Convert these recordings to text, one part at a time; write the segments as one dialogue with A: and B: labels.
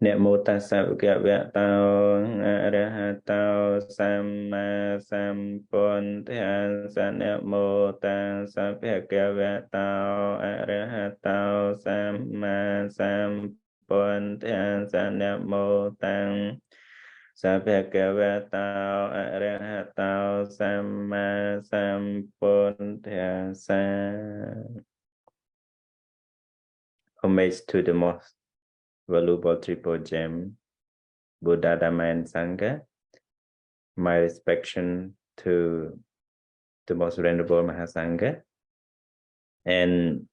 A: Namo tassa bhagavato arahato samma sambuddhassa. Namo tassa bhagavato arahato samma sambuddhassa. Namo tassa bhagavato arahato samma sambuddhassa. Homage to the most valuable triple gem, Buddha, Dhamma, and Sangha. My respect to the most venerable Mahasangha. And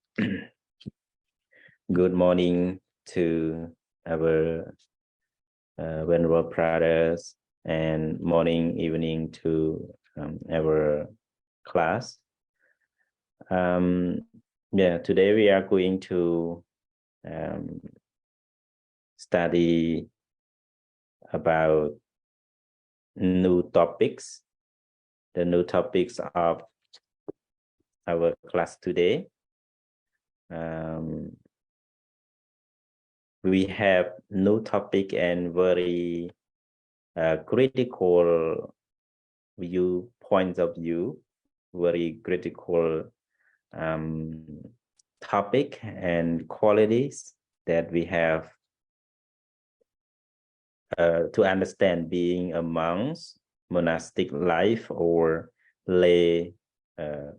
A: good morning to our venerable brothers, and morning, evening to our class. Today we are going to study about new topics, the new topics of our class today. We have new topic and very critical points of view, very critical topic and qualities that we have to understand being a monk, monastic life, or lay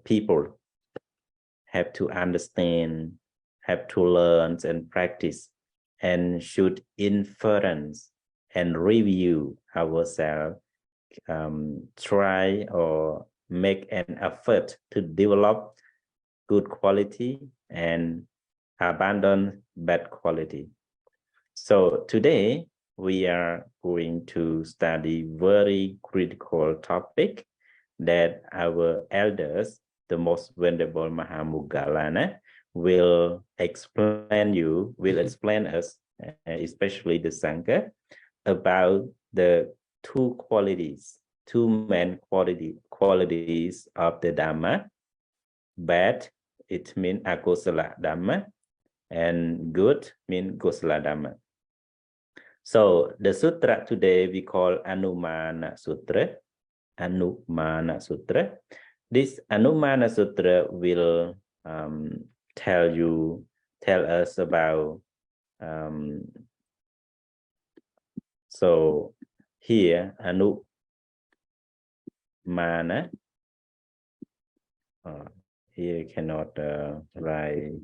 A: people have to understand, have to learn and practice, and should inference and review ourselves, try or make an effort to develop good quality and abandon bad quality. So today we are going to study very critical topic that our elders, the most venerable Mahamuggalana, will explain us, especially the Sangha, about the two main qualities of the Dhamma. Bad, it means akosala Dhamma, and good means kosala Dhamma. So the sutra today we call Anumāna Sutra. Anumāna Sutra. This Anumāna Sutra will tell us about so here Anumāna. Here you cannot write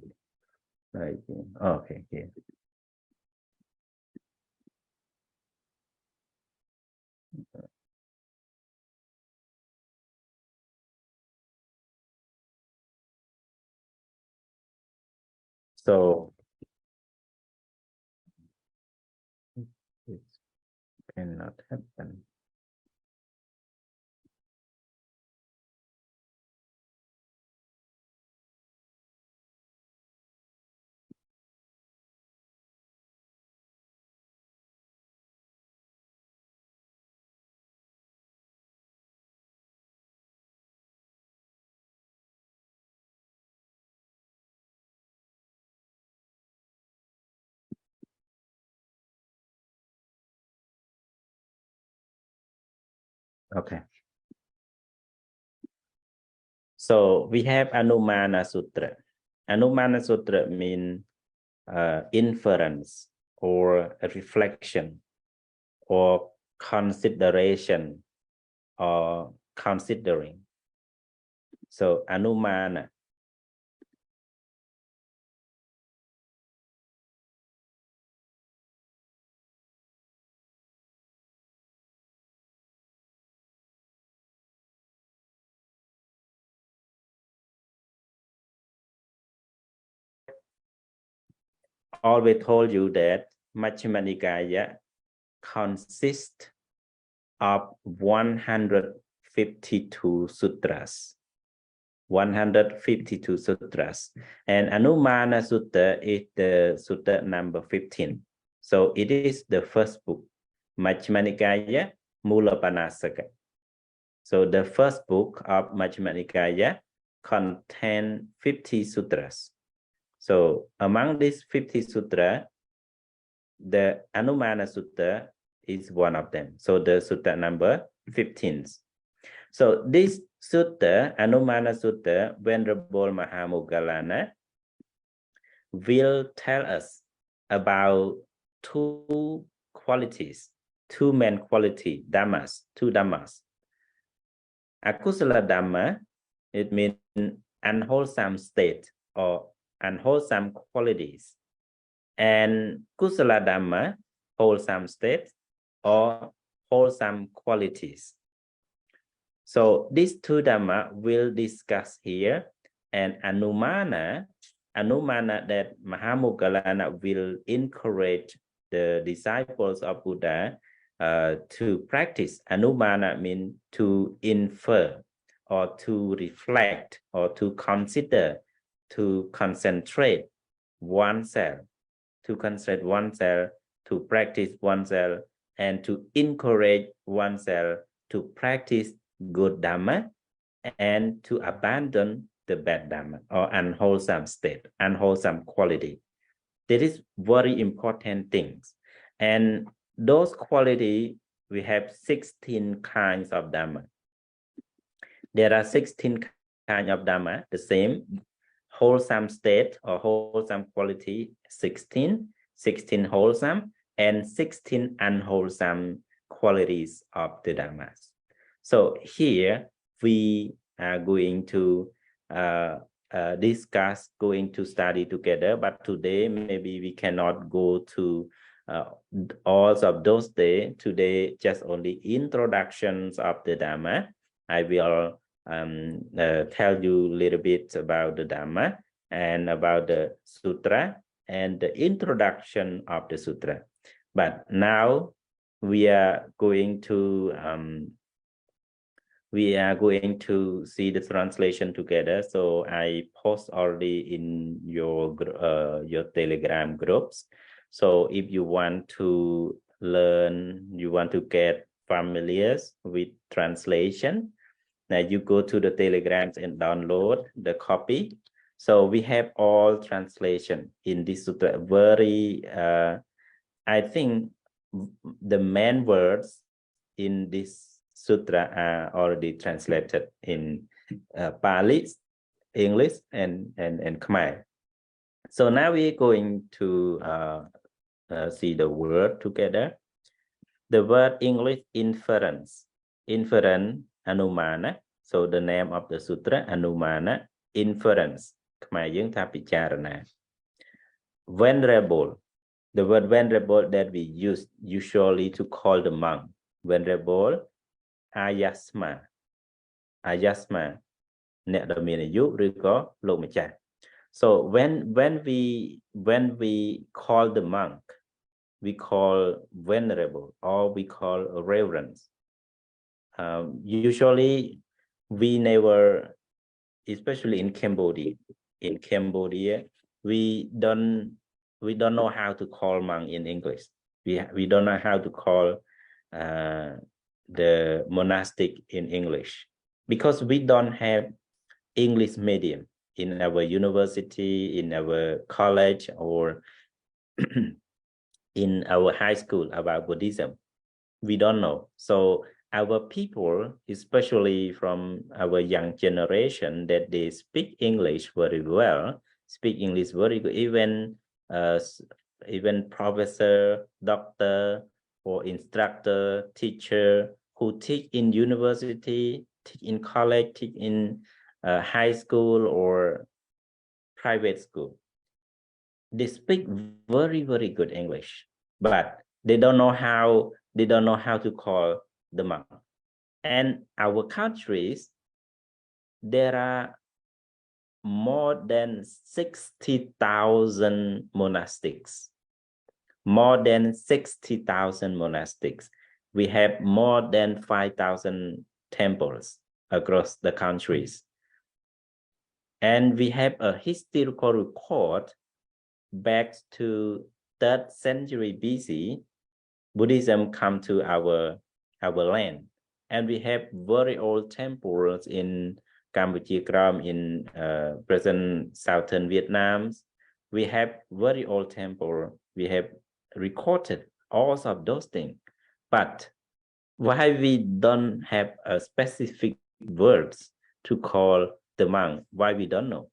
A: like okay here. So it cannot happen. Okay. So we have Anumāna Sutra. Anumāna Sutra means inference or a reflection or consideration or considering. So Anumāna. Always told you that Majjhima Nikāya consists of 152 sutras. 152 sutras. And Anumāna Sutta is the sutta number 15. So it is the first book. Majjhima Nikāya Mūlapanasaka. So the first book of Majjhima Nikāya contains 50 sutras. So among these 50 sutras, the Anumāna Sutta is one of them. So the Sutta number 15. So this Sutta, Anumāna Sutta, Venerable Mahamoggallana will tell us about two qualities, two main quality, dhammas, two dhammas. Akusala dhamma, it means unwholesome state or unwholesome qualities. And kusala dhamma, wholesome state or wholesome qualities. So these two dhamma will discuss here, and Anumāna that Mahamoggallana will encourage the disciples of Buddha to practice. Anumāna means to infer or to reflect or to consider, to concentrate oneself, to practice oneself, and to encourage oneself to practice good dhamma and to abandon the bad dhamma or unwholesome state, unwholesome quality. That is very important things. And those qualities, we have 16 kinds of dhamma. There are 16 kinds of dhamma, the same wholesome state or wholesome quality, 16 wholesome, and 16 unwholesome qualities of the dhammas. So here we are going to discuss, going to study together, but today maybe we cannot go to all of those days. Today just only introductions of the Dhamma. I will tell you a little bit about the Dhamma and about the Sutra and the introduction of the Sutra. But now we are going to see the translation together. So I post already in your Telegram groups. So if you want to learn, you want to get familiar with translation, now you go to the Telegrams and download the copy. So we have all translation in this sutra. Very, I think the main words in this sutra are already translated in Pali, English, and Khmer. So now we're going to see the word together. The word English, inference, Anumāna. So the name of the sutra, Anumāna, inference. Khmerយើងថាពិចារណា Venerable. The word venerable that we use usually to call the monk. Venerable, ayasma. អ្នកដែលមានអាយុឬក៏លោកម្ចាស់ So when we call the monk, we call venerable or we call reverence. Usually we never, especially in Cambodia. In Cambodia, we don't know how to call monk in English. We don't know how to call the monastic in English because we don't have English medium in our university, in our college, or in our high school about Buddhism. We don't know. So our people, especially from our young generation, that they speak English very well, speak English very good, even professor, doctor, or instructor, teacher who teach in university, teach in college, teach in high school or private school. They speak very, very good English, but they don't know how to call the monk. And our countries, there are more than 60,000 monastics. More than 60,000 monastics. We have more than 5,000 temples across the countries. And we have a historical record back to 3rd century BC. Buddhism come to our land. And we have very old temples in Cambodia, in present southern Vietnam. We have very old temple. We have recorded all of those things. But why we don't have a specific words to call the monk? Why we don't know?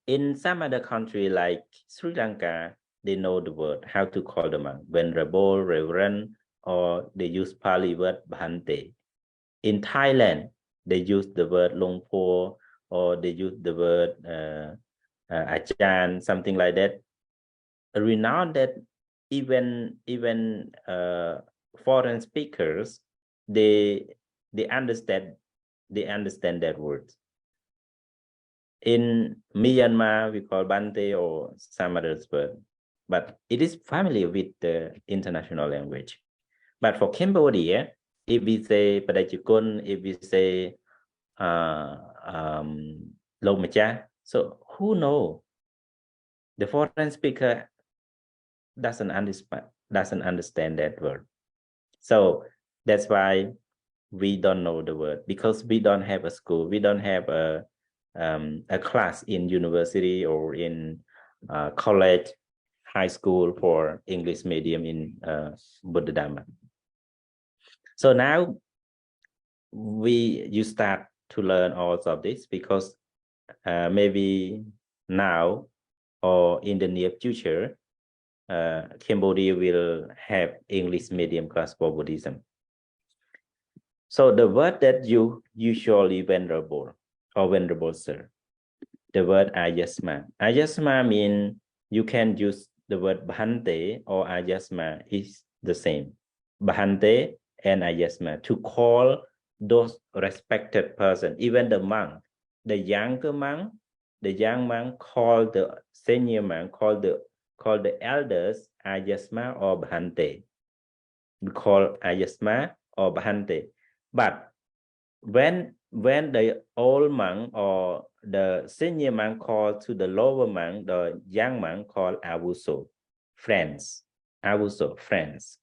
A: In some other country like Sri Lanka, they know the word how to call the monk, venerable, reverend, or they use Pali word Bhante. In Thailand, they use the word Longpo, or they use the word Achan, something like that. Renowned that even foreign speakers, they understand that word. In Myanmar, we call Bante or some other word, but it is familiar with the international language. But for Cambodia, if we say Padachikun, if we say Lomcha, so who know? The foreign speaker doesn't understand that word. So that's why we don't know the word, because we don't have a school, we don't have a class in university or in college, high school for English medium in Buddha Dhamma. So now you start to learn all of this, because maybe now or in the near future, Cambodia will have English medium class for Buddhism. So the word that you usually venerable or venerable sir, the word ayasma. Ayasma means you can use the word bhante or ayasma is the same. Bhante and ayasma to call those respected person, even the monk, the younger monk, the young monk call the senior monk, call the elders ayasma or bhante. We call ayasma or bhante. But when the old monk or the senior monk call to the lower monk, the young monk call avuso, friends, avuso, friends.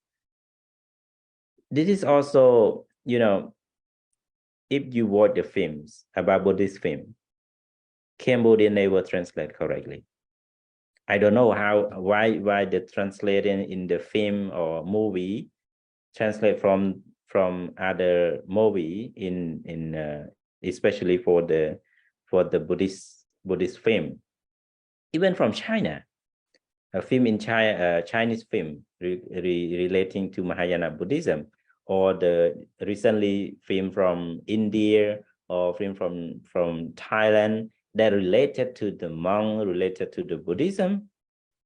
A: This is also, if you watch the films about Buddhist film, Cambodia never translate correctly. I don't know why the translating in the film or movie translate from other movie in especially for the Buddhist film, even from China, a film in China, Chinese film relating to Mahayana Buddhism, or the recently film from India or film from Thailand that related to the monk, related to the Buddhism.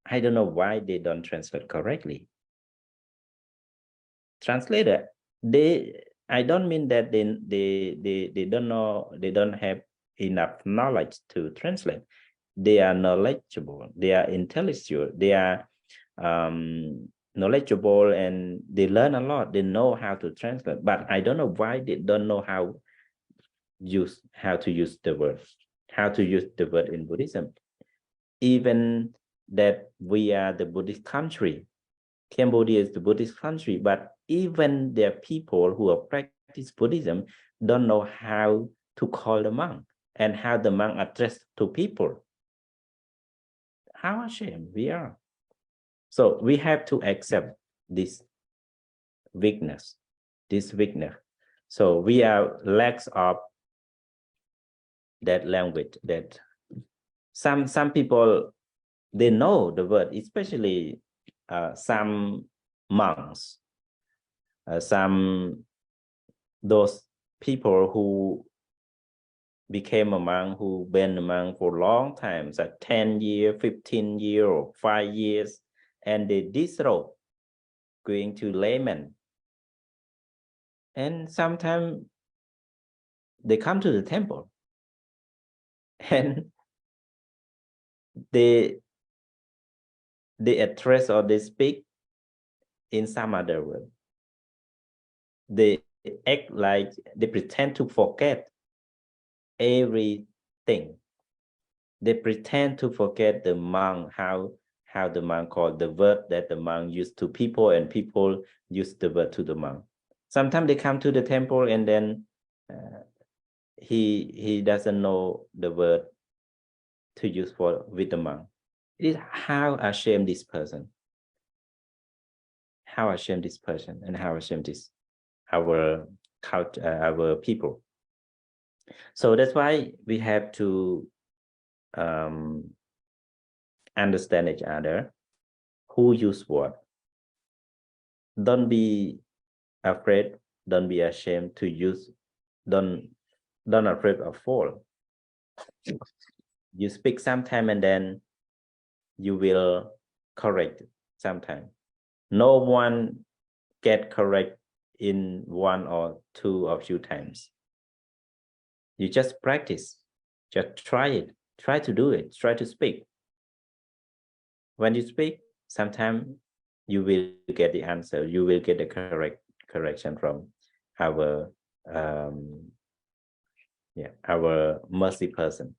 A: I don't know why they don't translate correctly. Translator, I don't mean that they don't know, they don't have enough knowledge to translate. They are knowledgeable, they are intelligent, they are knowledgeable, and they learn a lot, they know how to translate, but I don't know why they don't know how to use the word, in Buddhism. Even that we are the Buddhist country, Cambodia is the Buddhist country, but even their people who are practice Buddhism don't know how to call the monk and how the monk address to people. How ashamed we are. So we have to accept this weakness. So we are lacks of that language, that some people, they know the word, especially some monks, those people who became a monk, who been a monk for a long time, like 10 years, 15 years, or 5 years, and they disrobe, going to layman. And sometimes they come to the temple and they address or they speak in some other word. They act like they pretend to forget everything. They pretend to forget the monk, how the monk called the word that the monk used to people, and people use the word to the monk. Sometimes they come to the temple and then he doesn't know the word to use with the monk. It is how ashamed this person. how ashamed this person and how ashamed is our culture, our people. So that's why we have to understand each other, who use what. Don't be afraid, don't be ashamed to use, don't afraid of fall. You speak sometime and then you will correct sometime. No one get correct in one or two or few times. You just practice, just try it, try to do it, try to speak. When you speak, sometimes you will get the answer, you will get the correction from our our mercy person.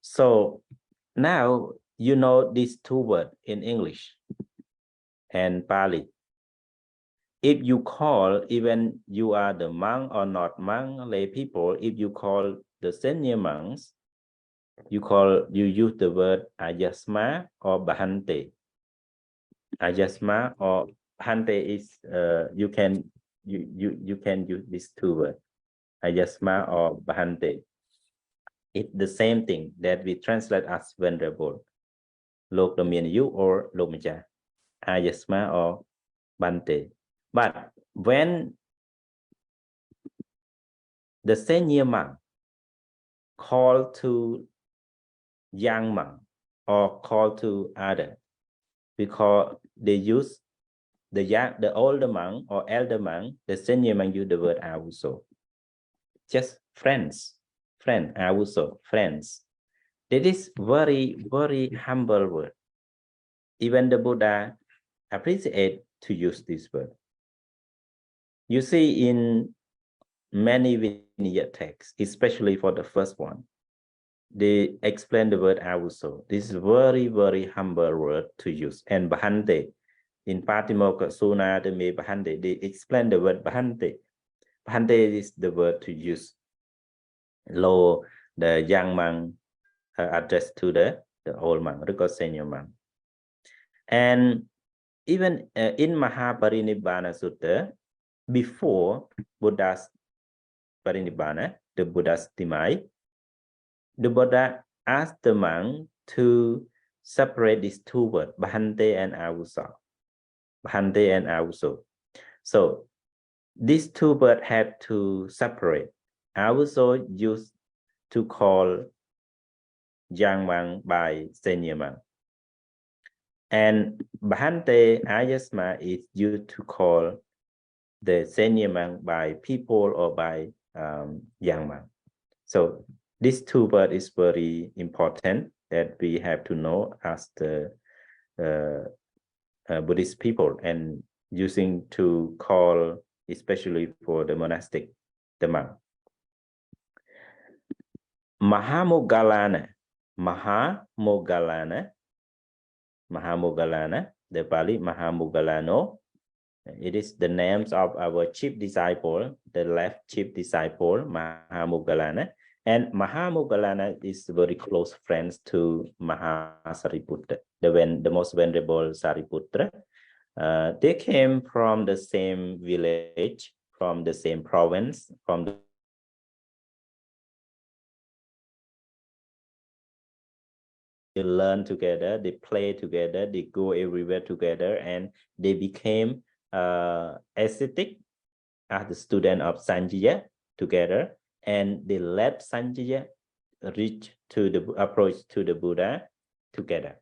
A: So now you know these two words in English and Pali. If you call, even you are the monk or not monk, lay people, if you call the senior monks, you use the word ayasma or bahante. Ayasma or bahante is you can use these two words, ayasma or bahante. It's the same thing that we translate as venerable. Lok Domin you or Lokmaja, ayasma or bante. But when the senior monk call to young monk or call to other, because they use the older monk or elder monk, the senior monk use the word avuso. Just friends, avuso, friends. That is very, very humble word. Even the Buddha appreciate to use this word. You see in many Vinaya texts, especially for the first one, they explain the word avuso. This is very, very humble word to use. And bahante, in Patimokkha Suna, the me bahante, they explain the word bahante. Bahante is the word to use. Low the young monk addressed to the old monk, or senior monk. And even in Mahaparinibbana Sutta, before Buddha's Parinibbana, the Buddha's demise, the Buddha asked the monk to separate these two words, bahante and avuso. Bahante and avuso. So these two words have to separate. Avuso used to call young monk by senior monk. And bahante ayasma is used to call the senior monk by people or by young monk. So this two words is very important that we have to know as the Buddhist people, and using to call, especially for the monastic, the monk. Mahamoggallana, the Pali Mahamoggallano. It is the names of our chief disciple, the left chief disciple, Mahamoggallana. And Mahamoggallana is very close friends to Mahasariputra, the most venerable Sariputra. They came from the same village, from the same province, from the they learn together, they play together, they go everywhere together, and they became ascetic as the student of Sanjaya together, and they let Sanjaya reach to the approach to the Buddha together,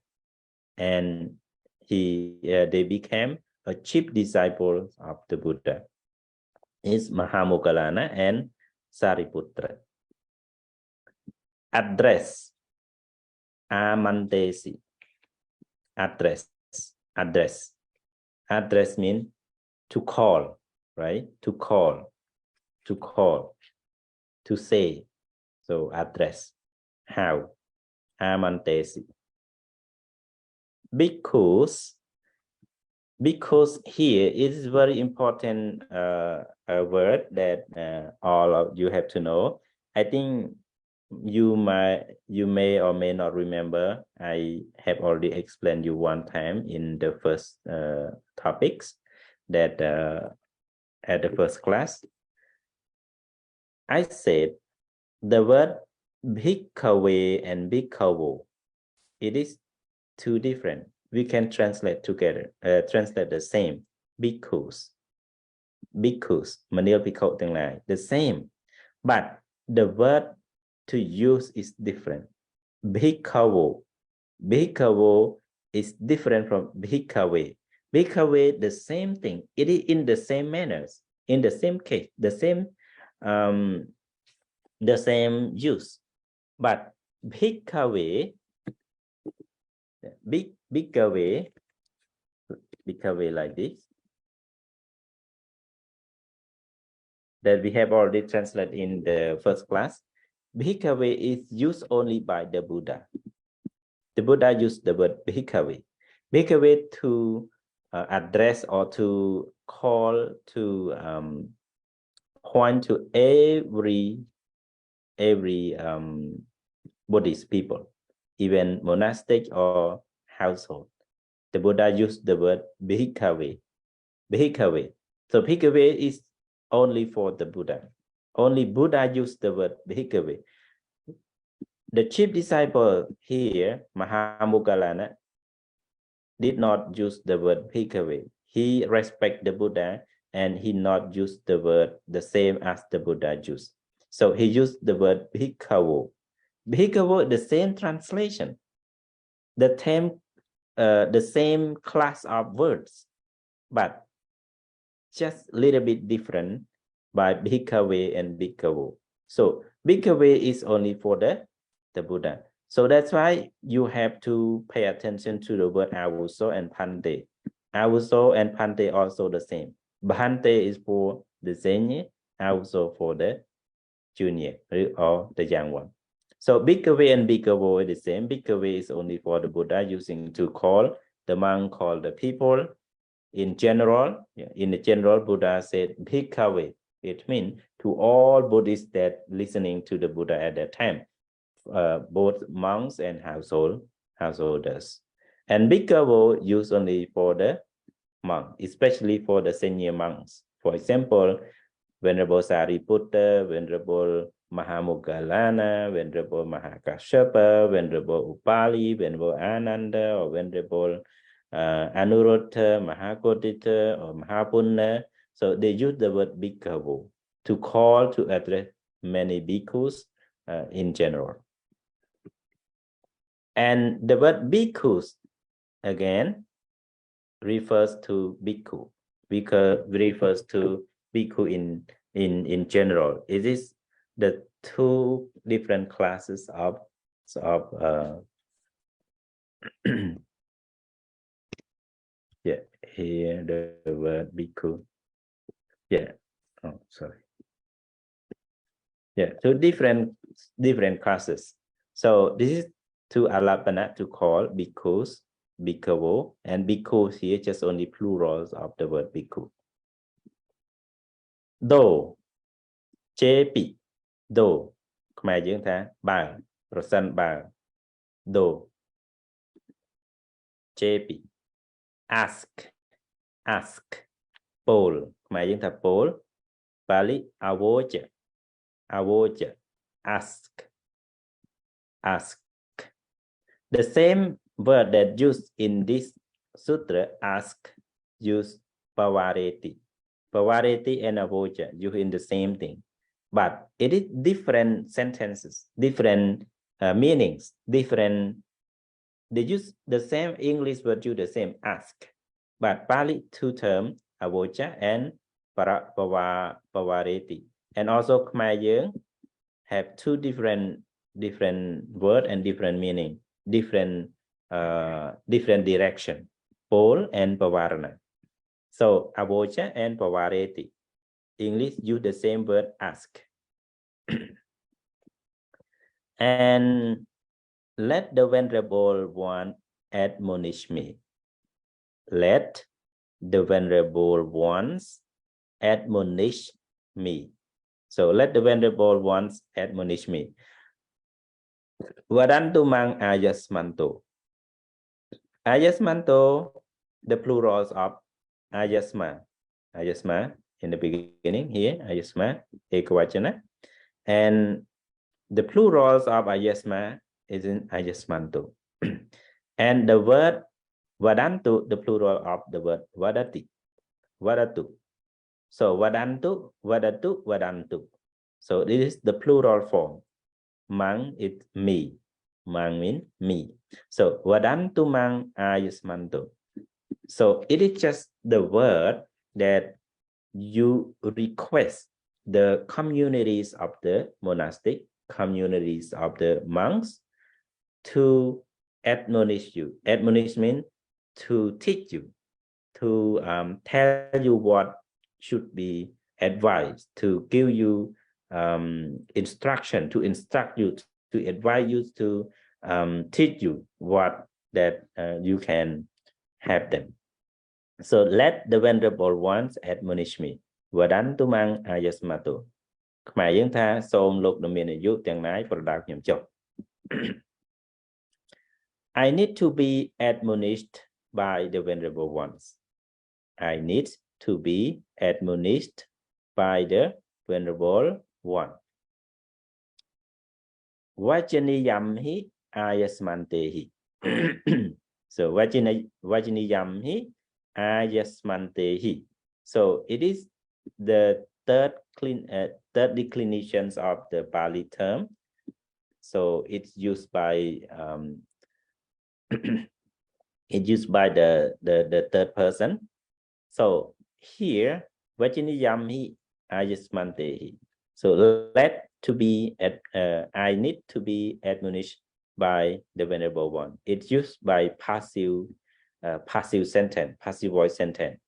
A: and they became a chief disciple of the Buddha. Is Mahamoggallana and Sariputra. Address, amantesi. Address means to call, right? To call, to say. So address, how? Amantesi. Because here it is very important a word that all of you have to know. I think you may or may not remember, I have already explained you one time in the first topics that at the first class. I said the word bhikkave and bhikkavo, it is two different. We can translate together, translate the same. Bhikkhus, Manil Bhikkhuទាំងឡាយ the same, but the word to use is different. Bhikkavo is different from bhikkave. Bhikkave, the same thing. It is in the same manners, in the same case, the same use. But bhikkave like this, that we have already translated in the first class. Bhikkave is used only by the Buddha. The Buddha used the word bhikkave. Bhikkave to address or to call, to point to every Buddhist people, even monastic or household. The Buddha used the word bhikkave. So bhikkave is only for the Buddha. Only Buddha used the word bhikkave. The chief disciple here, Mahamoggallana, did not use the word bhikkave. He respect the Buddha and he not use the word the same as the Buddha used. So he used the word bhikkavo. Bhikkavo, the same translation, the same class of words, but just a little bit different by bhikkave and bhikkavo. So bhikkave is only for the Buddha. So that's why you have to pay attention to the word avuso and pante. Avuso and pante also the same. Bhante is for the senior, avuso for the junior or the young one. So bhikkave and bhikkavo is the same. Bhikkave is only for the Buddha, using to call the monk, call the people. In general, in the general, Buddha said bhikkave. It means to all Buddhists that listening to the Buddha at that time, both monks and householders. And bhikkavo used only for the monk, especially for the senior monks. For example, Venerable Sariputta, Venerable Mahamoggallana, Venerable Mahakāssyapa, Venerable Upali, Venerable Ananda, or Venerable Anuruddha, Mahakotita, or Mahapunna. So they use the word bhikkavo to call, to address many bhikkhus in general. And the word bhikkhus again refers to bhikkhu. Refers to bhikkhu in general. It is the two different classes of yeah, here the word bhikkhu. Yeah. Oh, sorry. Yeah, two different classes. So this is to alapana, to call bhikkhus, bhikkavo, and bhikkhus here just only plurals of the word bhikkhu. Though, chepi, though, ខ្មែរយើងថាបើ ប្រសិនបើ though, chepi, ask, poll, ខ្មែរយើងថា poll, Pali, avoja, ask. The same word that used in this sutra, ask, use pavareti. Pavareti and avoja use in the same thing, but it is different sentences, different meanings, different. They use the same English word, use the same ask, but Pali two terms, avoja and pavareti, and also Khmerយើង have two different word and different meaning, different direction, pole and pavarana. So avoja and pavareti, English use the same word ask. And let the Venerable One admonish me. Let the Venerable Ones admonish me. So let the Venerable Ones admonish me. Vadantu mang ayasmanto. Ayasmanto, the plurals of ayasma. Ayasma in the beginning here, ayasma, ekavachana. And the plurals of ayasma is in ayasmanto. And the word vadantu, the plural of the word vadati, vadatu. So vadantu, vadatu, vadantu. So this is the plural form. Mang is me. Mang means me. So vadantu mang ayasmanto. So it is just the word that you request the communities of the monastic, communities of the monks to admonish you. Admonish means to teach you, to tell you what should be advised, to give you instruction, to instruct you, to advise you, to teach you what that you can have them. So let the venerable ones admonish me. Vadantu mang ayasmato. ខ្មែរយើងថាសូមលោកដ៏មានអាយុទាំងឡាយប្រដៅខ្ញុំចុះ I need to be admonished by the venerable ones. I need to be admonished by the venerable one. Vajjaniyamhi ayasmantehi. So vajjaniyamhi ayasmantehi. So it is the third declinations of the Pali term. So it's used by it's used by the third person. So here vajjaniyamhi ayasmantehi. So let to be at I need to be admonished by the venerable one. It's used by passive sentence, passive voice sentence.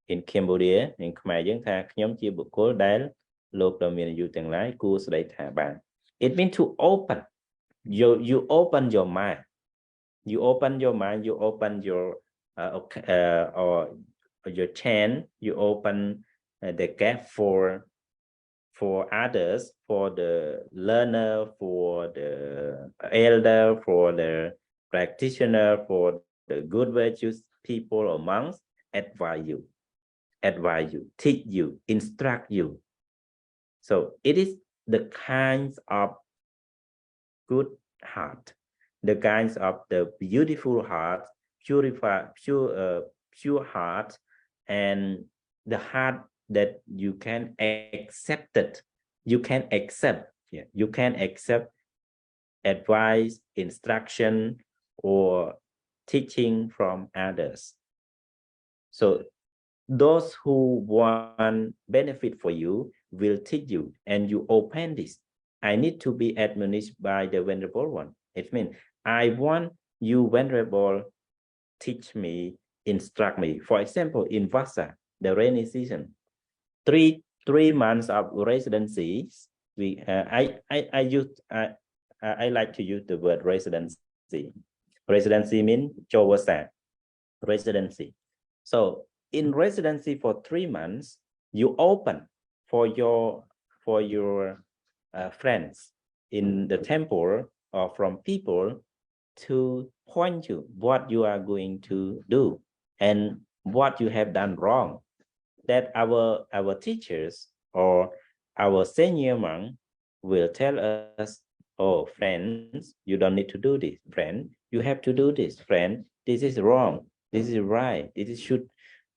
A: In Cambodia, in Khmerយើងថាខ្ញុំជាបុគ្គលដែលលោកដ៏មានអាយុទាំងឡាយគួរស្ដីថាបាន It means to open. You open your mind. You open your mind. You open your or your chance. You open the gap for others, for the learner, for the elder, for the practitioner, for the good virtues people or monks, advise you, teach you, instruct you. So it is the kinds of good heart, the kinds of the beautiful heart, pure heart, and the heart that you can accept it. You can accept, yeah, you can accept advice, instruction, or teaching from others. So those who want benefit for you will teach you, and you open this. I need to be admonished by the venerable one. It means I want you, venerable, teach me, instruct me. For example, in Vasa, the rainy season, three months of residencies. We I like to use the word residency. Residency means Jovasa, residency. So in residency for 3 months, you open for your friends in the temple or from people to point you what you are going to do and what you have done wrong. That our teachers or our senior monk will tell us, oh friends, you don't need to do this. Friend, you have to do this. Friend, this is wrong. This is right. This is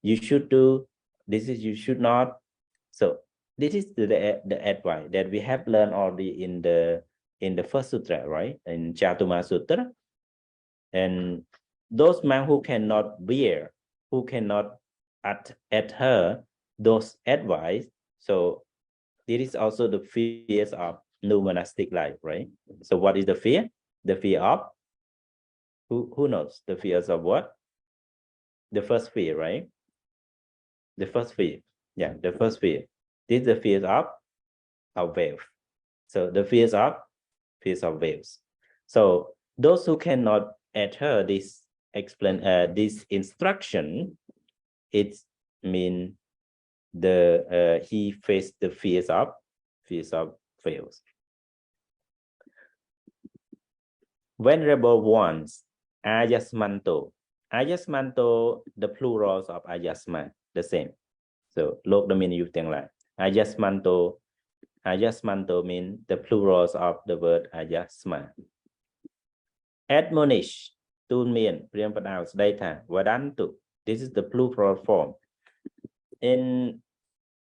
A: you should do. This is you should not. So this is the advice that we have learned already in the first sutra, right? In Chatuma Sutra. And those men who cannot bear, who cannot adhere those advice, so it is also the fears of new monastic life, right? So what is the fear? The fear of who knows? The fears of what? The first fear, right? The first fear. Yeah, the first fear. This is the fears of wealth. So the fears of wealth. So those who cannot adhere this this instruction, it mean he faced the fears of fails. Venerable ones, ayasmanto. Ayasmanto, the plurals of ayasma, the same. So, look the meaning you think like ayasmanto. Ayasmanto means the plurals of the word ayasma. Admonish, tu mean, pronounce data, vadantu. This is the plural form. In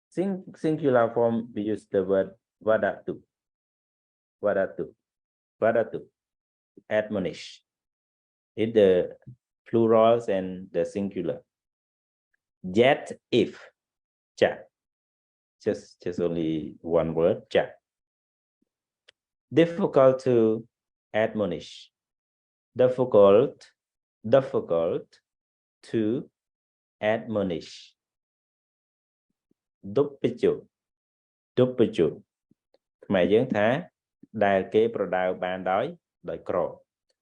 A: singular form, we use the word vadatu. Vadatu. Vadatu. Admonish. It's the plurals and the singular. Yet if, cha. Just only one word, cha. Difficult to admonish. Difficult to admonish. Duppichu. Mà dưỡng thá đài kế pro đào bàn đói đòi cỏ.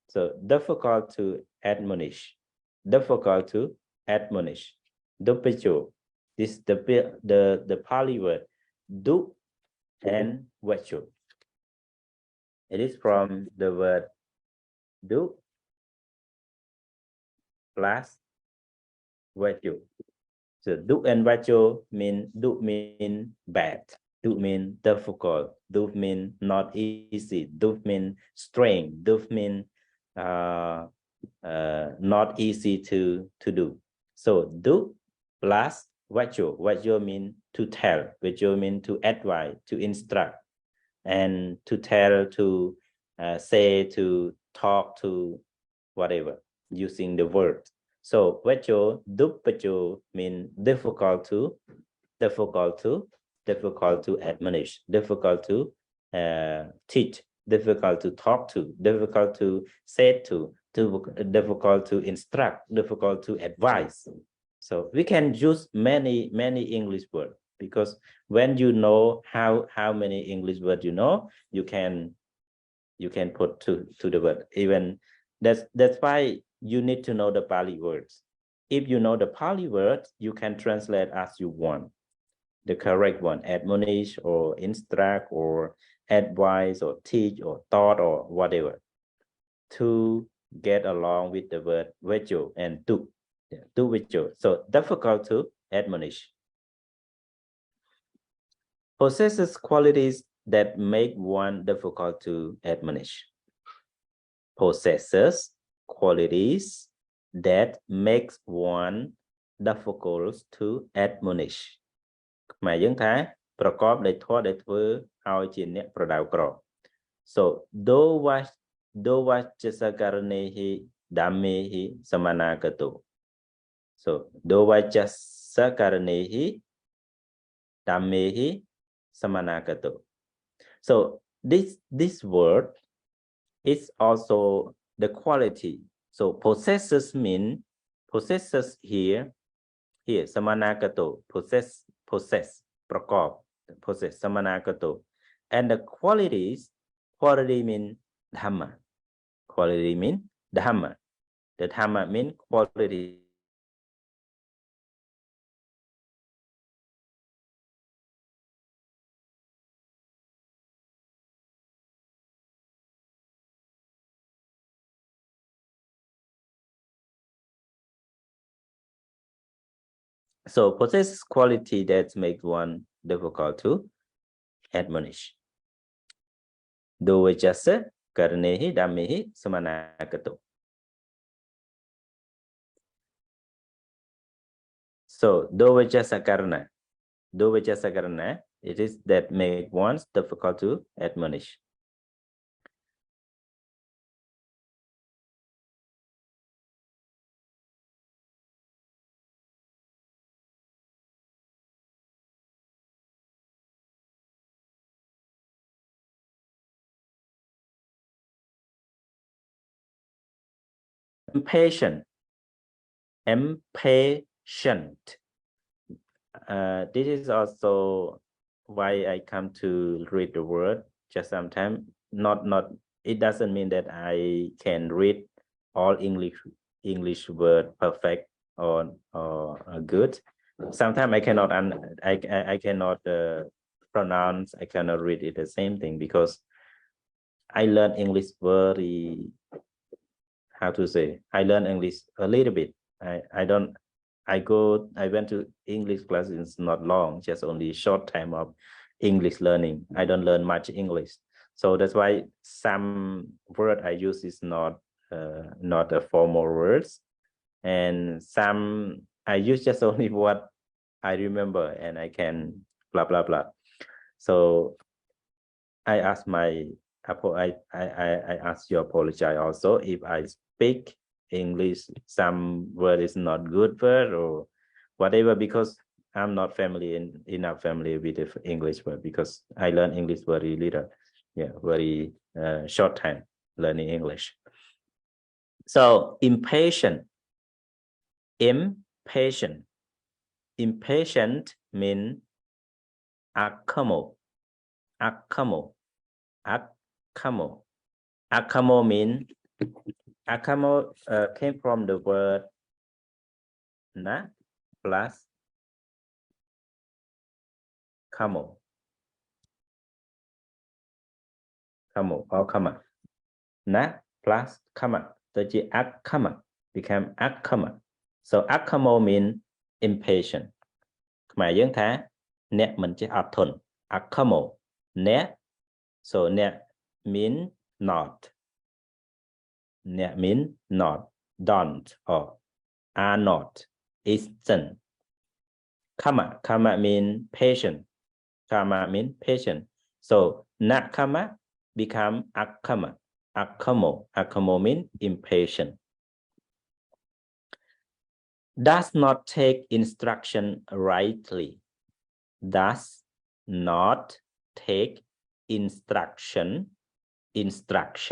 A: So difficult to admonish. Difficult to admonish. Duppichu. This is the Pali word. Du and vachu. It is from the word du plus vachu. So du and vachu mean bad. Du mean difficult. Du mean not easy. Du mean strange. Du mean not easy to do. So du plus vachu. Vachu mean to tell. Vachu mean to advise, to instruct, and to tell, to say, to talk, to whatever, using the word. So vachu, duppachu mean difficult to admonish, difficult to teach, difficult to talk to, difficult to say to, difficult to instruct, difficult to advise. So we can use many English words, because when you know how many English words you know, you can put to the word. Even that's why you need to know the Pali words. If you know the Pali words, you can translate as you want. The correct one, admonish or instruct or advise or teach or thought or whatever, to get along with the word vachu and tu vachu. So difficult to admonish. Possesses qualities that make one difficult to admonish. Possesses qualities that makes one difficult to admonish. หมายយើងថាប្រកបដោយធម៌ដែលធ្វើឲ្យជាអ្នកប្រដៅក្រ So do vajasakarenehi dhammehi samanagato. So do vajasakarenehi dhammehi samanagato. So this word is also the quality. So possesses mean possesses here samanagato, possess, prakop, possess, samanagato. And the quality mean dhamma. Quality mean dhamma. The dhamma mean quality. So possess quality that makes one difficult to admonish. Do vajasa karenehi dhammehi samanagato. So do vajasa karana, it is that make one difficult to admonish. Impatient. This is also why I come to read the word just sometimes. Not it doesn't mean that I can read all English word perfect or good. Sometimes I cannot I cannot pronounce, I cannot read it the same thing, because I learned English very how to say, I learn English a little bit. I went to English class. It's not long, just only short time of English learning. I don't learn much English. So that's why some word I use is not a formal words. And some I use just only what I remember and I can blah, blah, blah. So I ask I ask you apologize also if I speak English, some word is not good word or whatever, because I'm not enough familiar with the English word, because I learn English very little, very short time learning English. So impatient mean akamo mean akamo came from the word na plus kamo or kama. Na plus kama. So akama became akama. So akamo mean impatient. ខ្មែរយើងថាអ្នកមិនចេះអត់ធន់ akamo អ្នក so អ្នក mean not អ្នក mean not, don't or are not, isn't. Kama mean patient. Kama mean patient. So nakama become akama. Akamo mean impatient. Does not take instruction rightly. Does not take instruction rightly.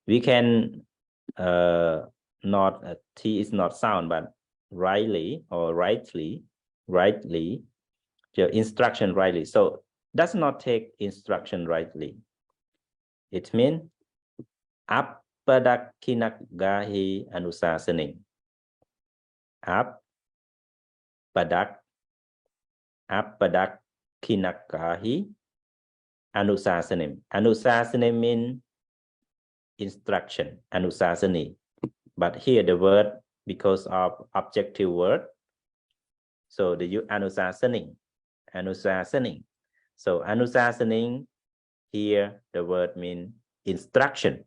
A: We can not T is not sound, but rightly or rightly the instruction rightly. So does not take instruction rightly. It means Appadakkinagahi anusasaning. Appadakkinagahi anusasaning. Anusasaning means instruction, anusasani. But here the word, because of objective word, so the use anusasaning. So anusasaning, here the word means instruction.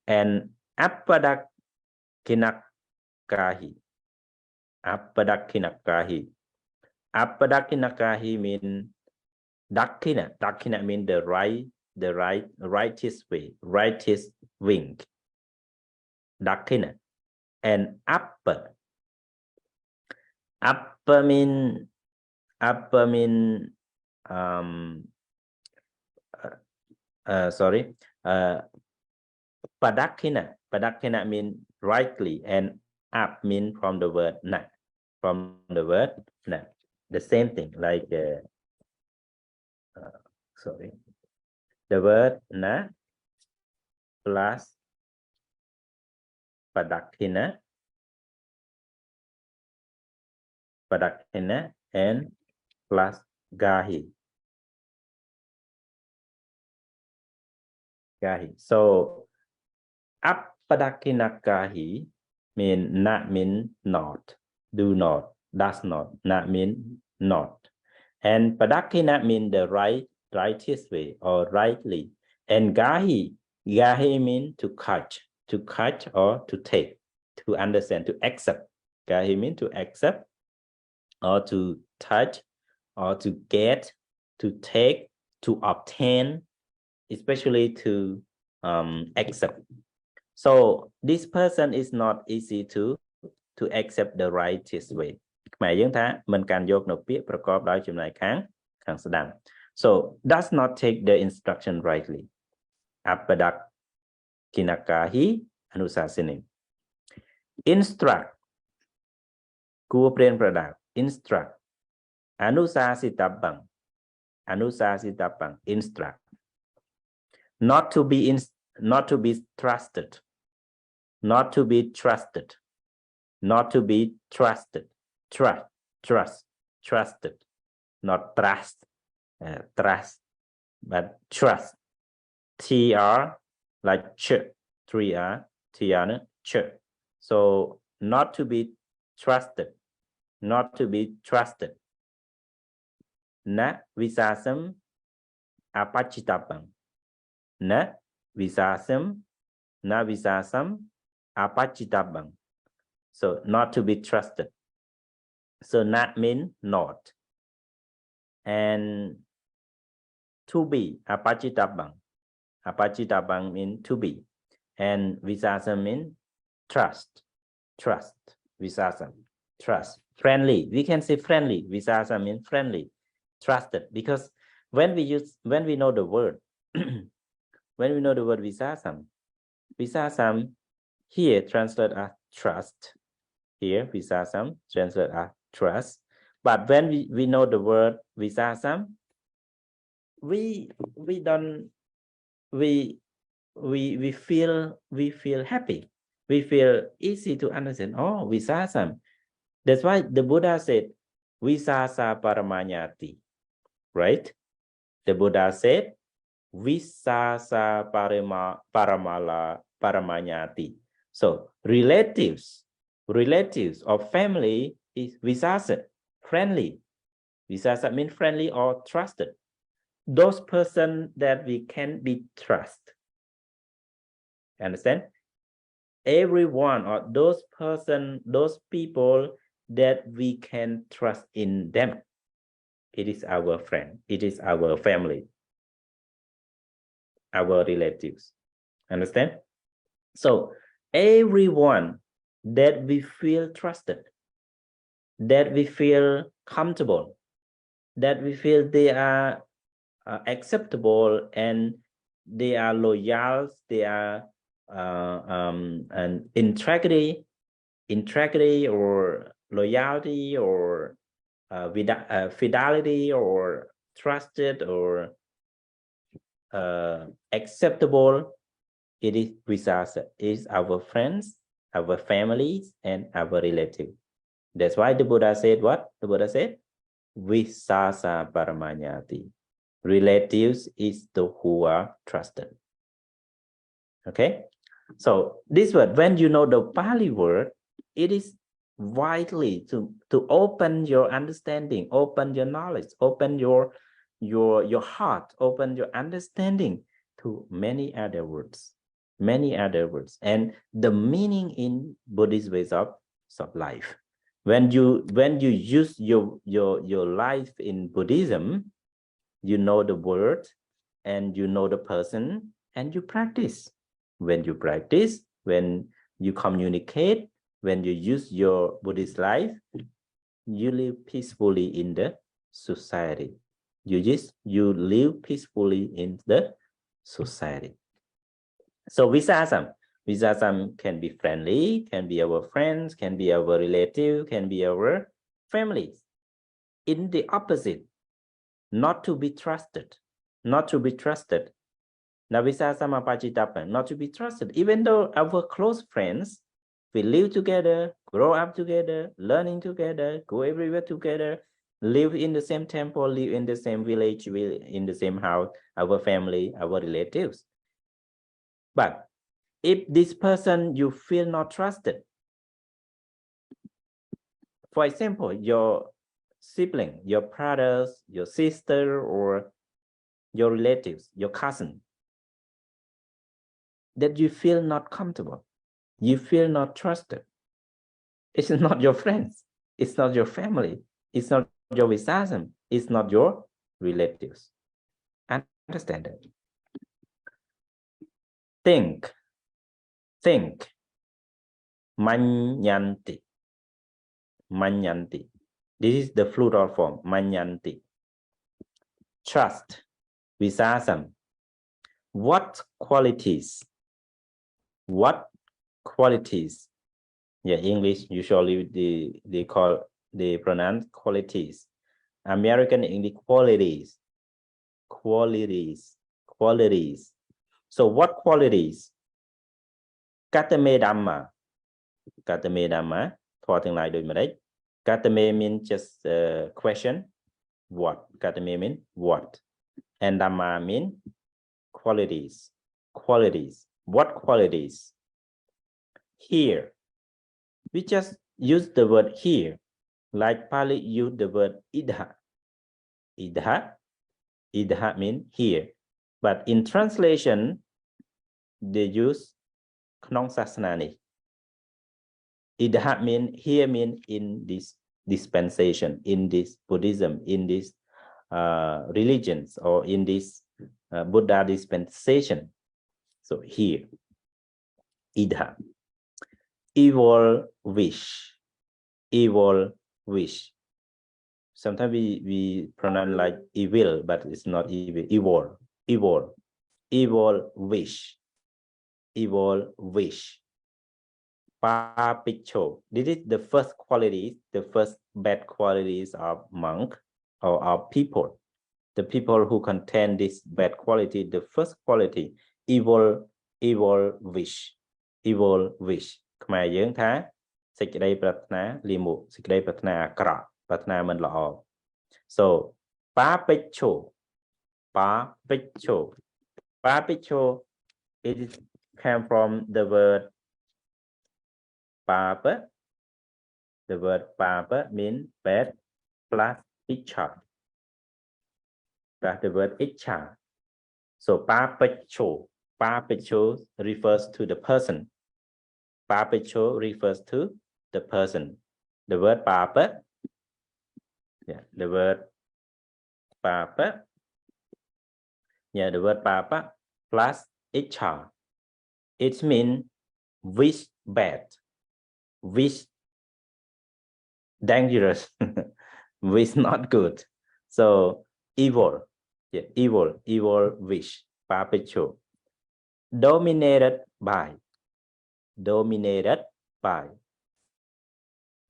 A: And Appadakkinagahi mean dakkina mean the rightest way, rightest wing. Dakkina. And upper mean Padakkina mean rightly, and up mean from the word na. The same thing, like the word na plus padakkina and plus gahi. So appadakkinagahi mean not mean not, do not, does not, not mean not. And padakkina mean the rightest way or rightly. And gahi mean to catch or to take, to understand, to accept. Gahi mean to accept or to touch or to get, to take, to obtain, especially to accept. So this person is not easy to accept the rightest way. ខ្មែរយើងថាមិនកាន់យកនៅពាក្យប្រកបដោយចំណែកខាងស្ដាំ. So does not take the instruction rightly. Appadakkinagahi anusasaning. Instruct គួរព្រានប្រដៅ instruct. Anusasitabbang instruct. Not to be trusted. Trusted. Not trust, but trust. like ch, 3R, tiana, ch. So not to be trusted, not to be trusted. Na visasam apachitapang. Na visasam apachitabang. So not to be trusted. So not mean not. And to be apachitabang. Apachitabang mean to be. And visasam mean trust. Trust. Visasam. Trust. Friendly. We can say friendly. Visasam mean friendly. Trusted. Because when we know the word, when we know the word visasam here translate as trust. Here visasam translate as trust. But when we know the word visasam, we feel happy. We feel easy to understand. Oh, visasam. That's why the Buddha said visasa paramanyati. Right? The Buddha said visasa paramanyati. So relatives of family is visasa, friendly. Visasa means friendly or trusted. Those persons that we can be trust. Understand? Everyone or those people that we can trust in them. It is our friend. It is our family. Our relatives. Understand? So everyone that we feel trusted, that we feel comfortable, that we feel they are acceptable and they are loyal, they are and integrity or loyalty or fidelity or trusted or acceptable. It is visasa. It is our friends, our families, and our relatives. That's why the Buddha said what? The Buddha said, visasa paramanyati. Relatives is the who are trusted. Okay? So this word, when you know the Pali word, it is vitally to open your understanding, open your knowledge, open your heart, open your understanding to many other words. And the meaning in Buddhist ways of life. When you use your life in Buddhism, you know the word and you know the person and you practice. When you practice, when you communicate, when you use your Buddhist life, you live peacefully in the society. You live peacefully in the society. So visasam can be friendly, can be our friends, can be our relative, can be our families. In the opposite, not to be trusted. Not to be trusted. Navisasam apachitapang, not to be trusted. Even though our close friends, we live together, grow up together, learning together, go everywhere together, live in the same temple, live in the same village, in the same house, our family, our relatives. But if this person you feel not trusted, for example, your sibling, your brothers, your sister, or your relatives, your cousin, that you feel not comfortable, you feel not trusted. It's not your friends, it's not your family, it's not your visasam, it's not your relatives. Understand that? Think. Manyanti. This is the plural form, manyanti. Trust, visasam. What qualities? Yeah, English usually they pronounce qualities. American English qualities. So what qualities? Katame Dhamma. Katame means just question. What? Katame means what? And Dhamma means qualities. What qualities? Here. We just use the word here, like Pali use the word idha. Idha means here. But in translation, they use Knong Sasanani. Idha mean here mean in this dispensation, in this Buddhism, in this religions, or in this Buddha dispensation. So here, idha, evil wish, evil wish. Sometimes we pronounce like evil, but it's not evil, evil wish, evil wish. Papicho. This is the first qualities, the first bad qualities of monk or of people. The people who contain this bad quality, the first quality, evil wish, evil wish. ខ្មែរយើងថាសេចក្តីប្រាថ្នាលាមកសេចក្តីប្រាថ្នាអាក្រក់ប្រាថ្នាមិនល្អ So papicho it came from the word papa. The word papa means bad plus icha. That's the word icha. So papicho refers to the person. Papicho refers to the person. The word papa, yeah, the word papa, yeah, the word papa plus icha. It means wish bad, wish dangerous, wish not good. So evil, yeah, evil wish, papicho. Dominated by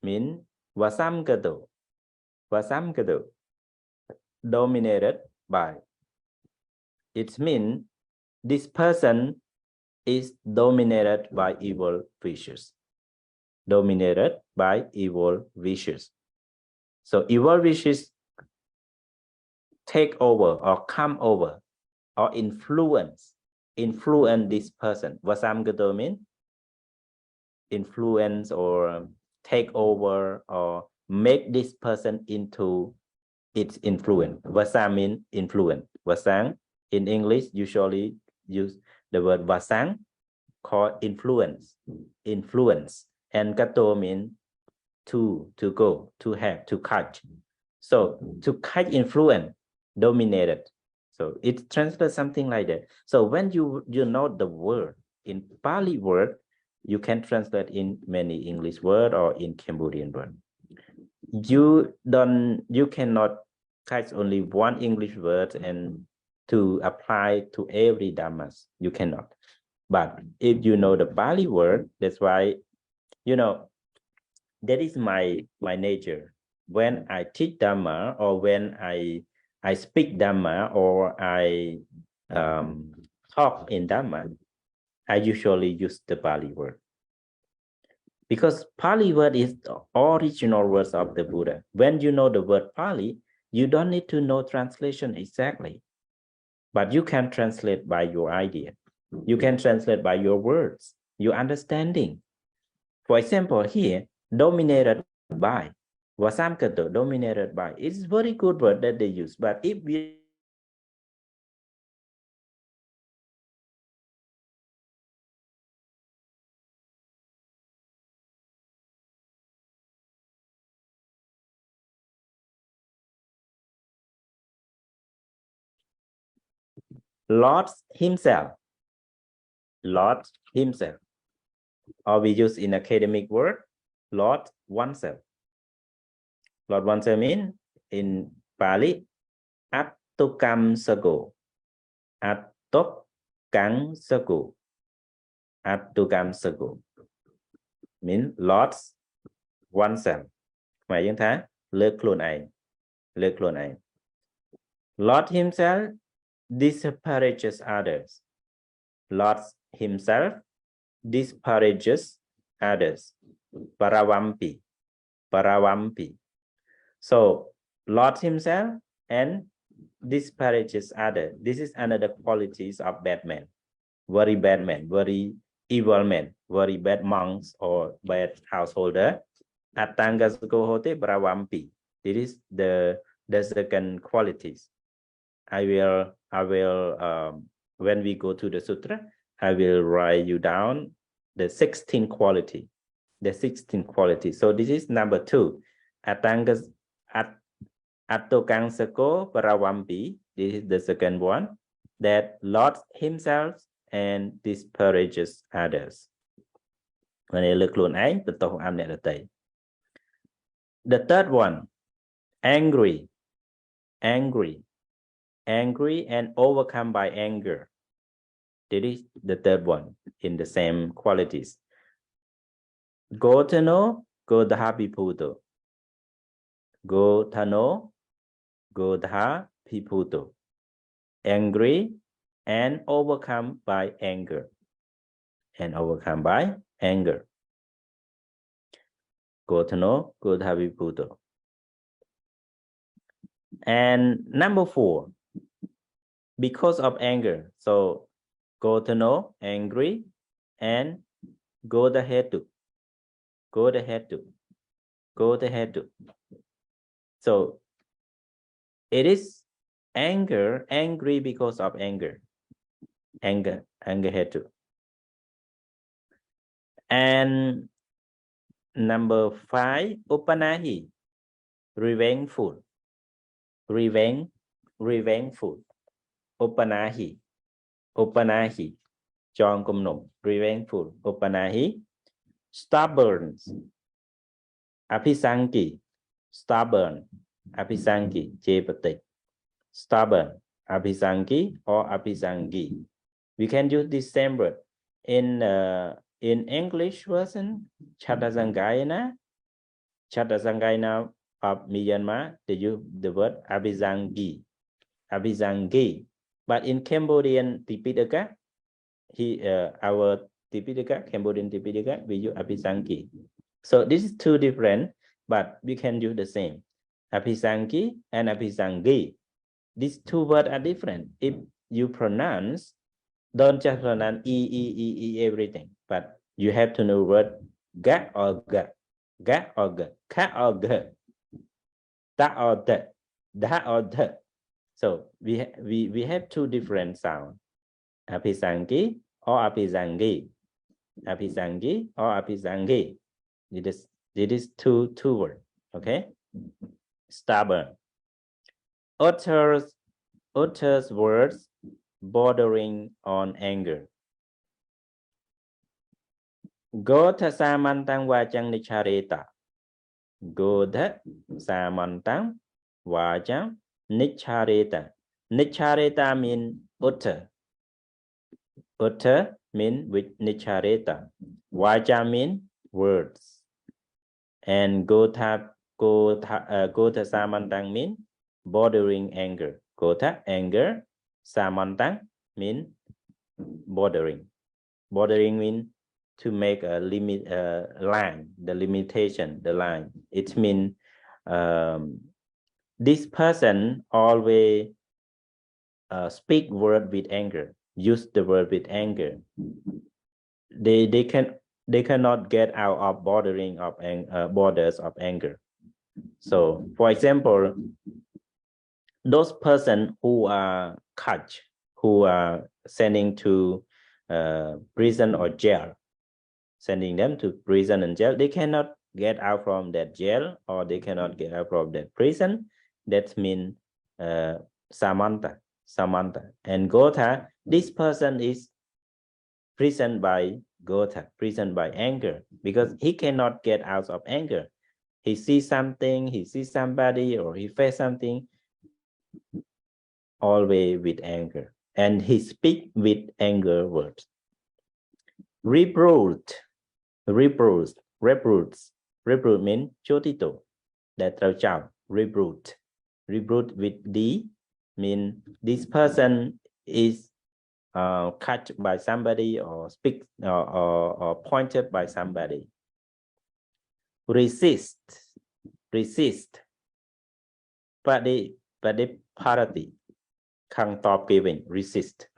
A: mean vasamgado, dominated by. It means this person is dominated by evil wishes. Dominated by evil wishes. So evil wishes take over or come over or influence this person. Vasamgado means influence or take over or make this person into its influence. Vasam means influence. Vasang in English usually use the word vasang, called influence. And gato means to go, to have, to catch. So to catch influence, dominated. So it translates something like that. So when you know the word in Pali word, you can translate in many English word or in Cambodian word. You cannot catch only one English word and to apply to every dhammas. You cannot. But if you know the Pali word, that's why, you know, that is my nature. When I teach Dhamma or when I speak Dhamma or I talk in Dhamma, I usually use the Pali word. Because Pali word is the original words of the Buddha. When you know the word Pali, you don't need to know translation exactly. But you can translate by your idea. You can translate by your words, your understanding. For example, here, dominated by, vasamgado, dominated by. It's very good word that they use. But if we Lord himself, or we use in academic word, Lord oneself. Lord oneself means in Pali, attukam sago. Attukam sago means Lord oneself. หมายយើងថាលើកខ្លួនឯង Lord himself disparages others. Lord himself disparages others. Paravampi. So Lord himself and disparages others. This is another qualities of bad man. very bad man, very evil man, very bad monks or bad householder. Atangasako hote bravampi. This is the second qualities. I will when we go to the sutra, I will write you down the 16 quality. The 16 quality. So this is number 2. Atangas Atokangsako Paravampi. This is the second one. That lost himself and disparages others. The third one, angry and overcome by anger. This is the third one in the same qualities. Gotano, Godhapiputo. Gotano, Godhapiputo. Angry and overcome by anger. Gotano, Godhapiputo. And number 4, because of anger. So Gotano, angry, and Godahetu. So it is angry because of anger. Anger hetu. And number 5, upanahi, revengeful. Revengeful. Upanahi. Chong kum nom. Revengeful. Upanahi. Stubborn. Apisanki. Stubborn. Apisanki. Jepati. Stubborn. Apisanki or apisangi. We can use this same word in English version. Chatasangayana of Myanmar, they use the word apisangi. But in Cambodian Tipitaka, our Tipitaka, Cambodian Tipitaka, we use apisangi. So this is 2 different, but we can use the same. Apisangi and apisangi. These 2 words are different. If you pronounce, don't just pronounce e everything, but you have to know word ga or ga, ka or ga, ta or da or da. So we have 2 different sounds. Apisangi or apisangi. It is two words. Okay. Stubborn. Utters words bordering on anger. Gotha samantang wajang nichareta. Gotha samantang wajang nichareta. Nichareta means utter. Utter means with nichareta. Vaja means words. And Gotha samantang means bordering anger. Gotha, anger. Samantang means bordering. Bordering means to make a limit, line, the limitation, the line. It means this person always speak word with anger, use the word with anger. They cannot get out of borders of anger. So, for example, those persons who are caught, who are sending to prison or jail, sending them to prison and jail, they cannot get out from that jail or they cannot get out from that prison. That means samanta. And Gotha, this person is prisoned by Gotha, prisoned by anger, because he cannot get out of anger. He sees something, he sees somebody, or he faces something, always with anger, and he speaks with anger words. Reproach means chotito, that trao. Reproach with D mean this person is cut by somebody or speak or pointed by somebody. Resist party kang top giving. Resist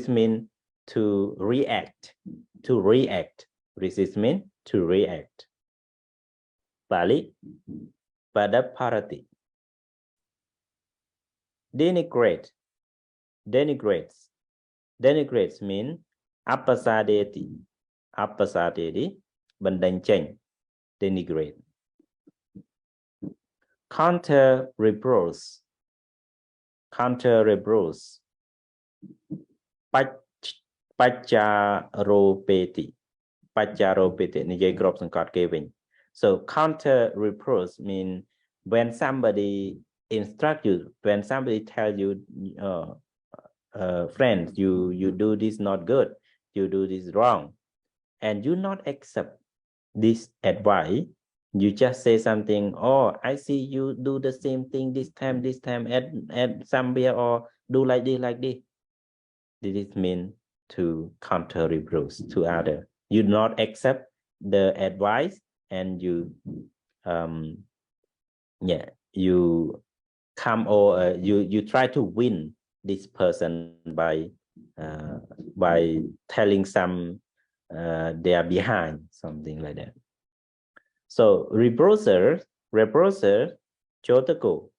A: mean to react. To react. Resist means to react. Pali, Padaparati. Denigrate. Denigrates. Denigrates means appasadeti. Appasadeti, bandang cheng. Denigrate. Counter reproach. Counter reproach. Pacharopeti. Pacharopeti. Nijay crop and card giving. So counter reproach means when somebody instruct you, when somebody tells you, friends, you do this not good, you do this wrong, and you not accept this advice, you just say something, oh, I see you do the same thing this time at somewhere, or do like this. This means to counter reproach to other. You not accept the advice, and you you come, or you try to win this person by telling some they are behind, something like that. So reproacher, chotako.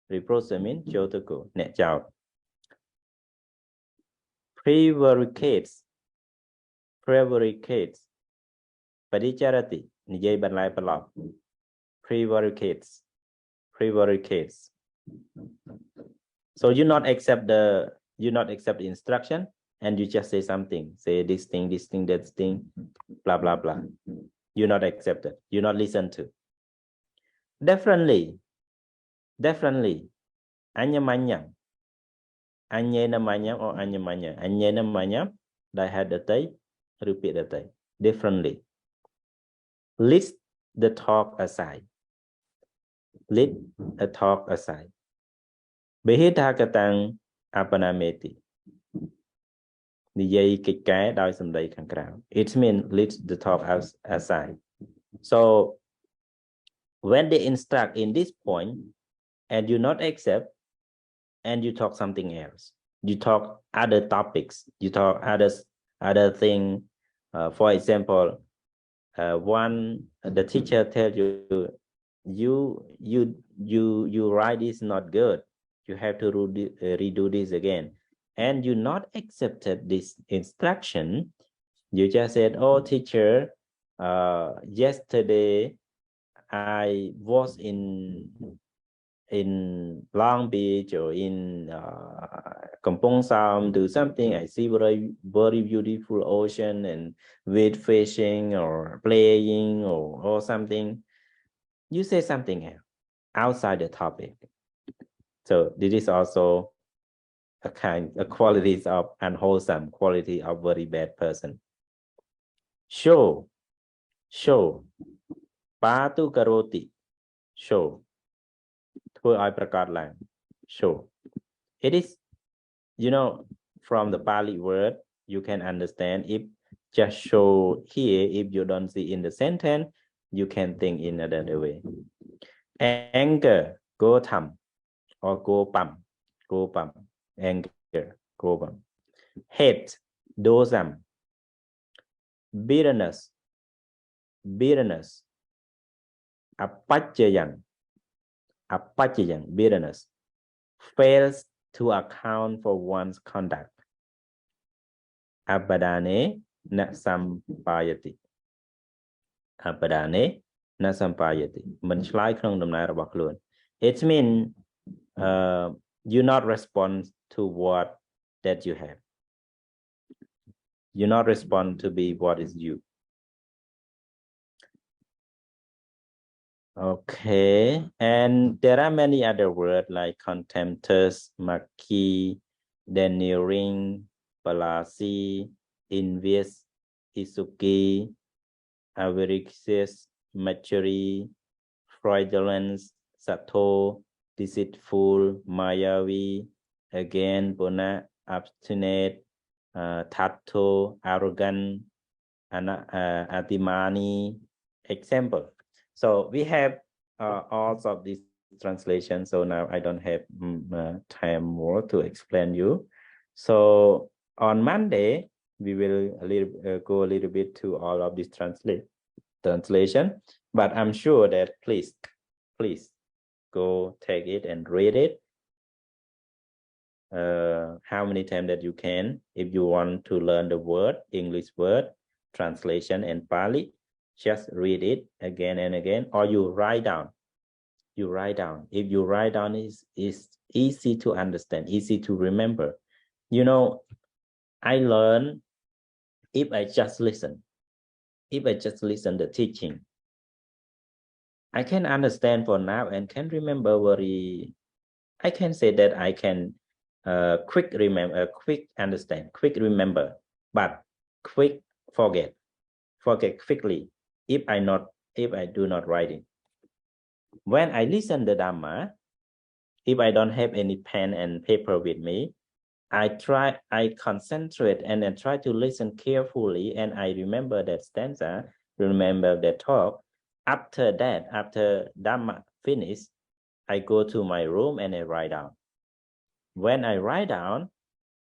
A: Reproacher means chotako. Nè chào. Prevaricates. Padicharati. Nijay ban lai palop. Prevaricates. So you not accept the instruction, and you just say something, say this thing, that thing, blah blah blah. You not accept it, you not listen to. Definitely. Anyamanyam. Anyena manyam or anyamanya. Anyena manyam. That had the tay. Repeat the tay. Differently. List the talk aside. Let the talk aside. Behita katang apanameti. Niyay kikay doi samday kang krao. It means let the talk aside. So when they instruct in this point, and you not accept, and you talk something else, you talk other topics, you talk other thing. For example, the teacher tells you write this not good, you have to redo this again, and you not accepted this instruction. You just said, oh teacher, yesterday I was in Long Beach or in Kampong Sam, do something, I see very beautiful ocean and with fishing or playing or something. You say something else outside the topic. So this is also a qualities of unwholesome, quality of very bad person. Show. Patu karoti. Show. Show. It is, from the Pali word, you can understand. If just show here, if you don't see in the sentence, you can think in another way. Anger, go tham, or go pam. Anger, go pam. Hate, dosam. Bitterness, apachayang, bitterness, fails to account for one's conduct. Abadane na sampayati. Mình slide không đồng này bọc luôn. It means you not respond to what that you have. You not respond to be what is you. Okay, and there are many other words like contemptuous, maki, denying, palasi, envious, isuki, avaricious, maturity, fraudulent, sato, deceitful, mayavi, again, bona, obstinate, tato, arrogant, atimani. Example. So we have all of these translations. So now I don't have time more to explain you. So On Monday, we will go a little bit to all of this translation, but I'm sure that please go take it and read it. How many times that you can, if you want to learn the word, English word, translation and Pali, just read it again and again, or you write down. You write down. If you write down, is easy to understand, easy to remember. You know, I learn if I just listen. If I just listen the teaching, I can understand for now and can remember very. I can say that I can quick remember, quick understand, quick remember, but quick forget quickly if I do not write it. When I listen the Dhamma, if I don't have any pen and paper with me, I concentrate and then try to listen carefully, and I remember that stanza, remember that talk. After that, after Dhamma finish, I go to my room and I write down. When I write down,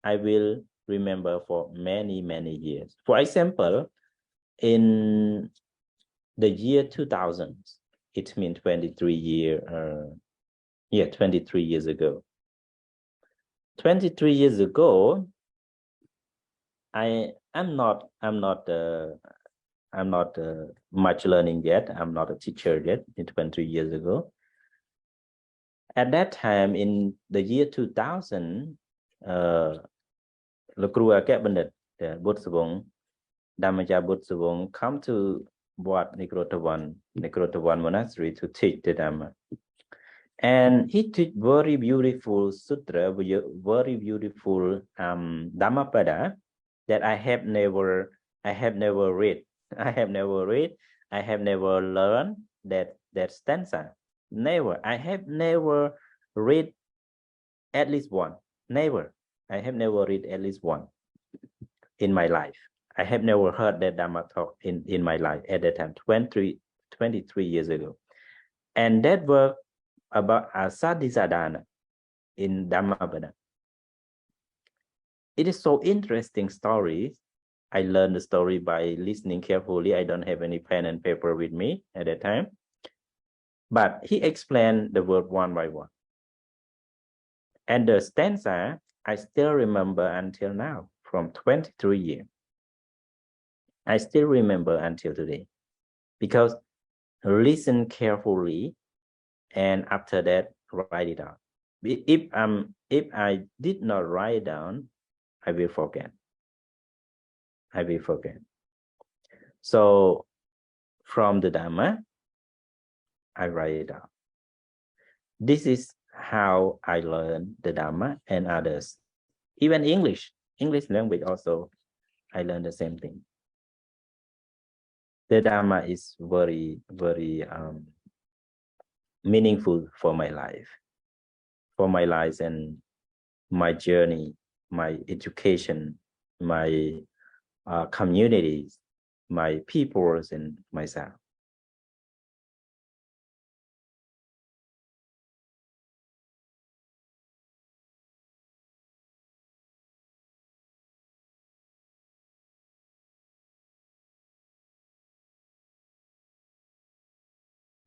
A: I will remember for many, many years. For example, in the year 2000, it means 23 years ago. 23 years ago, I'm not much learning yet. I'm not a teacher yet. 23 years ago. At that time, in the year 2000, Lokruwa Cabinet, Buddhavong, Dhammaja Buddhavong come to Wat Nikrotawan Monastery to teach the Dhamma. And he teach very beautiful sutra, very beautiful Dhammapada that I have never read. I have never learned that stanza. Never. I have never read at least one. Never. I have never read at least one in my life. I have never heard that Dhamma talk in my life at that time, 23 years ago. And that was about Asadisadana in Dhammapada. It is so interesting story. I learned the story by listening carefully. I don't have any pen and paper with me at that time. But he explained the word one by one. And the stanza, I still remember until now, from 23 years. I still remember until today. Because listen carefully, and after that, write it down. If I did not write it down, I will forget. I will forget. So from the Dhamma, I write it down. This is how I learn the Dhamma and others. Even English language also, I learned the same thing. The Dhamma is very, very meaningful for my life and my journey, my education, my communities, my peoples, and myself.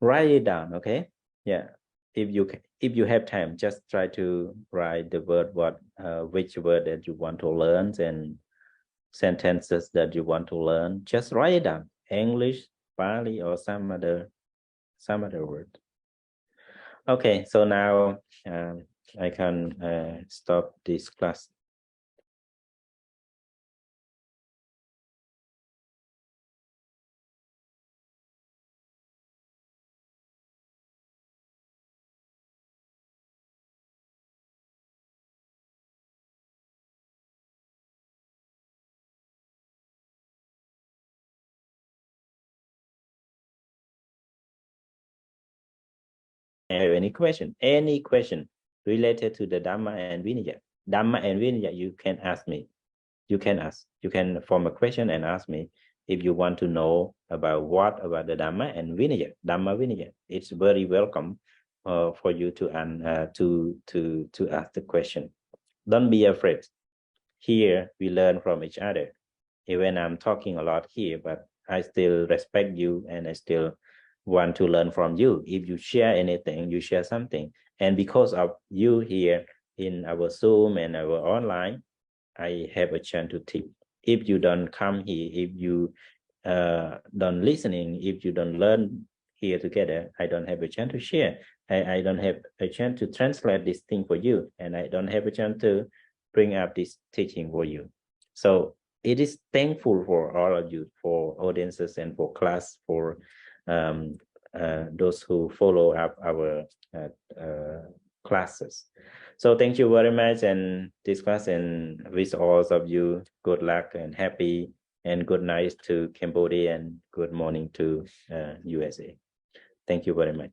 A: Write it down, okay? Yeah. If you have time, just try to write the word which word that you want to learn and sentences that you want to learn. Just write it down. English, Pali, or some other word. Okay, so now I can stop this class. Have any question related to the Dhamma and Vinaya? Dhamma and Vinaya, you can ask me. You can form a question and ask me if you want to know about the Dhamma and Vinaya, Dhamma Vinaya. It's very welcome for you to ask the question. Don't be afraid. here we learn from each other. Even I'm talking a lot here, but I still respect you and I still want to learn from you. If you share anything, you share something. And because of you here in our Zoom and our online, I have a chance to teach. If you don't come here, if you don't listening, if you don't learn here together, I don't have a chance to share. I don't have a chance to translate this thing for you, and I don't have a chance to bring up this teaching for you. So it is thankful for all of you, for audiences and for class, for those who follow up our classes. So thank you very much, and this class, and wish all of you good luck and happy, and good night to Cambodia and good morning to USA. Thank you very much.